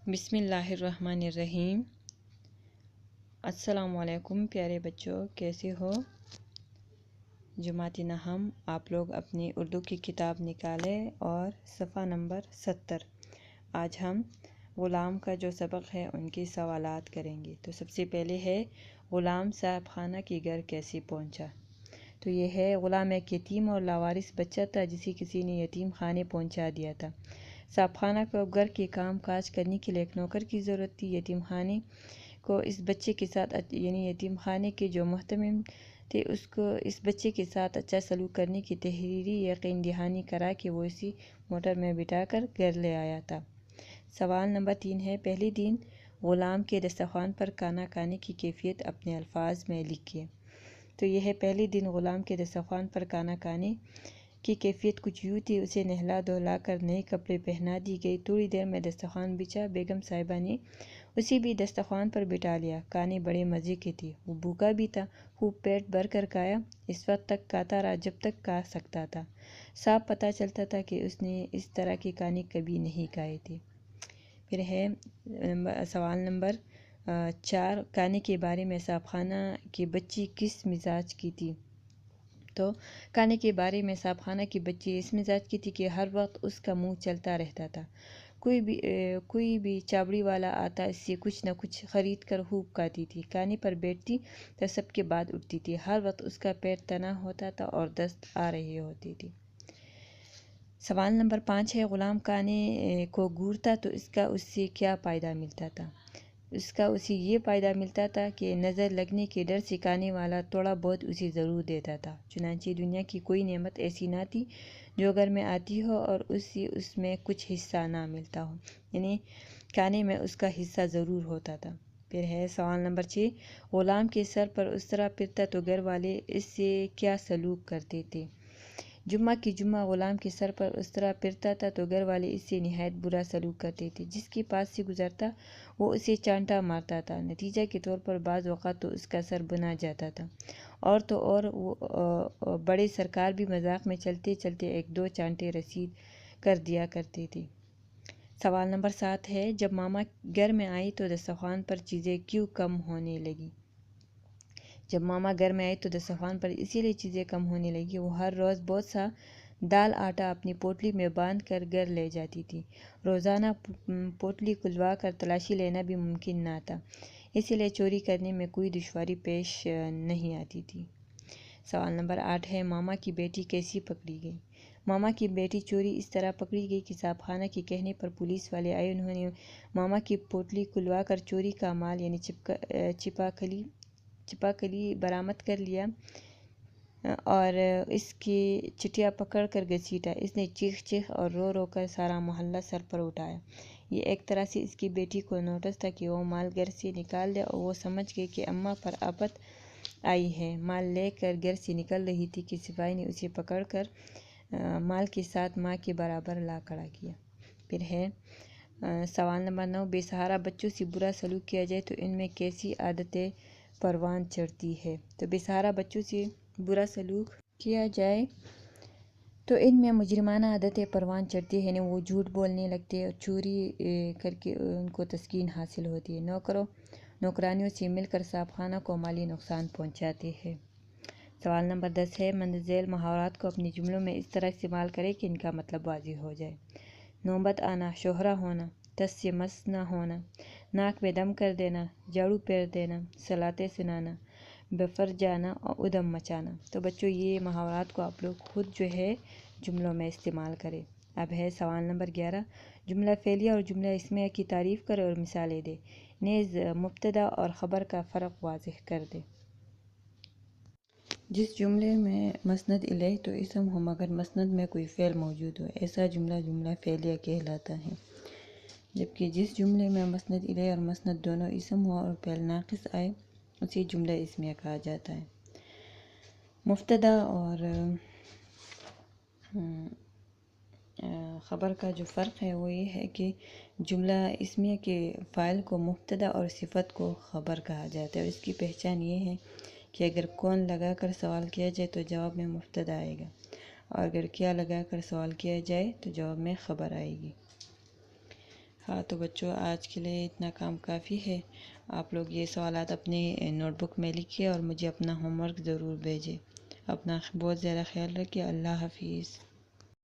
بسم اللہ الرحمن الرحیم۔ السلام علیکم پیارے بچوں، کیسے ہو؟ جماعت نہم آپ لوگ اپنی اردو کی کتاب نکالیں اور صفحہ نمبر 70۔ آج ہم غلام کا جو سبق ہے ان کی سوالات کریں گے۔ تو سب سے پہلے ہے غلام صاحب خانہ کے گھر کیسے پہنچا؟ تو یہ ہے غلام ایک یتیم اور لاوارث بچہ تھا جسے کسی نے یتیم خانے پہنچا دیا تھا۔ صاحب خانہ کو گھر کے کام کاج کرنے کے لیے ایک نوکر کی ضرورت تھی۔ یتیم خانے کو اس بچے کے ساتھ یتیم خانے کے جو محتمم تھے اس کو اس بچے کے ساتھ اچھا سلوک کرنے کی تحریری یقین دہانی کرا کہ وہ اسی موٹر میں بٹھا کر گھر لے آیا تھا۔ سوال نمبر 3 ہے، پہلے دن غلام کے دسترخوان پر کھانا کھانے کی کیفیت اپنے الفاظ میں لکھیے۔ تو یہ ہے، پہلے دن غلام کے دسترخوان پر کھانا کھانے کی کیفیت کچھ یوں تھی۔ اسے نہلا دھلا کر نئے کپڑے پہنا دی گئی۔ تھوڑی دیر میں دسترخوان بچھا، بیگم صاحبہ نے اسے بھی دسترخوان پر بٹھا لیا۔ کھانے بڑے مزے کے تھے، وہ بھوکا بھی تھا، خوب پیٹ بھر کر کھایا۔ اس وقت تک کھاتا رہا جب تک کھا سکتا تھا۔ صاف پتہ چلتا تھا کہ اس نے اس طرح کے کھانے کبھی نہیں کھائے تھے۔ پھر ہے سوال نمبر 4، کھانے کے بارے میں صاحب خانہ کی بچی کس مزاج کی تھی؟ تو کھانے کے بارے میں صاحب خانہ کی بچی اس مزاج کی تھی کہ ہر وقت اس کا منہ چلتا رہتا تھا۔ کوئی بھی چابڑی والا آتا اس سے کچھ نہ کچھ خرید کر خوب کھاتی تھی۔ کھانے پر بیٹھتی تو سب کے بعد اٹھتی تھی۔ ہر وقت اس کا پیٹ تنا ہوتا تھا اور دست آ رہی ہوتی تھی۔ سوال نمبر 5 ہے، غلام کھانے کو گھورتا تو اس سے کیا فائدہ ملتا تھا؟ اسے یہ فائدہ ملتا تھا کہ نظر لگنے کے ڈر سے کھانے والا تھوڑا بہت اسے ضرور دیتا تھا۔ چنانچہ دنیا کی کوئی نعمت ایسی نہ تھی جو گھر میں آتی ہو اور اس میں کچھ حصہ نہ ملتا ہو، یعنی کھانے میں اس کا حصہ ضرور ہوتا تھا۔ پھر ہے سوال نمبر 6، غلام کے سر پر اس طرح پھرتا تو گھر والے اس سے کیا سلوک کرتے تھے؟ جمعہ کی جمعہ غلام کے سر پر اس طرح پھرتا تھا تو گھر والے اس سے نہایت برا سلوک کرتے تھے۔ جس کے پاس سے گزرتا وہ اسے چانٹا مارتا تھا۔ نتیجہ کے طور پر بعض اوقات تو اس کا سر بنا جاتا تھا، اور تو اور وہ بڑے سرکار بھی مذاق میں چلتے چلتے ایک دو چانٹے رسید کر دیا کرتے تھے۔ سوال نمبر 7 ہے، جب ماما گھر میں آئی تو دسترخوان پر چیزیں کیوں کم ہونے لگی؟ جب ماما گھر میں آئی تو دسترخوان پر اسی لیے چیزیں کم ہونے لگی، وہ ہر روز بہت سا دال آٹا اپنی پوٹلی میں باندھ کر گھر لے جاتی تھی۔ روزانہ پوٹلی کھلوا کر تلاشی لینا بھی ممکن نہ تھا، اسی لیے چوری کرنے میں کوئی دشواری پیش نہیں آتی تھی۔ سوال نمبر 8 ہے، ماما کی بیٹی کیسی پکڑی گئی؟ ماما کی بیٹی چوری اس طرح پکڑی گئی کہ صاحب خانہ کے کہنے پر پولیس والے آئے۔ انہوں نے ماما کی پوٹلی کھلوا کر چوری کا مال یعنی چھپاکلی برآمد کر لیا اور اس کی چٹیا پکڑ کر گھسیٹا۔ اس نے چیخ چیخ اور رو رو کر سارا محلہ سر پر اٹھایا۔ یہ ایک طرح سے اس کی بیٹی کو نوٹس تھا کہ وہ مال گھر سے نکال دے، اور وہ سمجھ گئی کہ اماں پر آفت آئی ہے۔ مال لے کر گھر سے نکل رہی تھی کہ سپاہی نے اسے پکڑ کر مال کے ساتھ ماں کے برابر لا کھڑا کیا۔ پھر ہے سوال نمبر 9، بے سہارا بچوں سے برا سلوک کیا جائے تو ان میں کیسی عادتیں پروان چڑھتی ہے؟ تو بے سہارا بچوں سے برا سلوک کیا جائے تو ان میں مجرمانہ عادتیں پروان چڑھتی ہیں، وہ جھوٹ بولنے لگتے ہیں اور چوری کر کے ان کو تسکین حاصل ہوتی ہے۔ نوکرانیوں سے مل کر صاحب خانہ کو مالی نقصان پہنچاتے ہیں۔ سوال نمبر 10 ہے، مندرجہ ذیل محاورات کو اپنے جملوں میں اس طرح استعمال کریں کہ ان کا مطلب واضح ہو جائے۔ نوبت آنا، شوہرہ ہونا، تس سے مس نہ ہونا، ناک میں دم کر دینا، جھاڑو پھیر دینا، صلاتیں سنانا، بفر جانا اور ادھم مچانا۔ تو بچوں یہ محاورات کو آپ لوگ خود جو ہے جملوں میں استعمال کریں۔ اب ہے سوال نمبر 11، جملہ فعلیہ اور جملہ اسمیہ کی تعریف کریں اور مثالیں دیں۔ نیز مبتدا اور خبر کا فرق واضح کر دیں۔ جس جملے میں مسند الیہ تو اسم ہو مگر مسند میں کوئی فعل موجود ہو، ایسا جملہ جملہ فعلیہ کہلاتا ہے۔ جبکہ جس جملے میں مسند الیہ اور مسند دونوں اسم ہو اور فعل ناقص آئے اسے جملہ اسمیہ کہا جاتا ہے۔ مبتدا اور خبر کا جو فرق ہے وہ یہ ہے کہ جملہ اسمیہ کے فاعل کو مبتدا اور صفت کو خبر کہا جاتا ہے، اور اس کی پہچان یہ ہے کہ اگر کون لگا کر سوال کیا جائے تو جواب میں مبتدا آئے گا، اور اگر کیا لگا کر سوال کیا جائے تو جواب میں خبر آئے گی۔ ہاں تو بچوں، آج کے لیے اتنا کام کافی ہے۔ آپ لوگ یہ سوالات اپنی نوٹ بک میں لکھیے اور مجھے اپنا ہوم ورک ضرور بھیجیں۔ اپنا بہت زیادہ خیال رکھیے۔ اللہ حافظ۔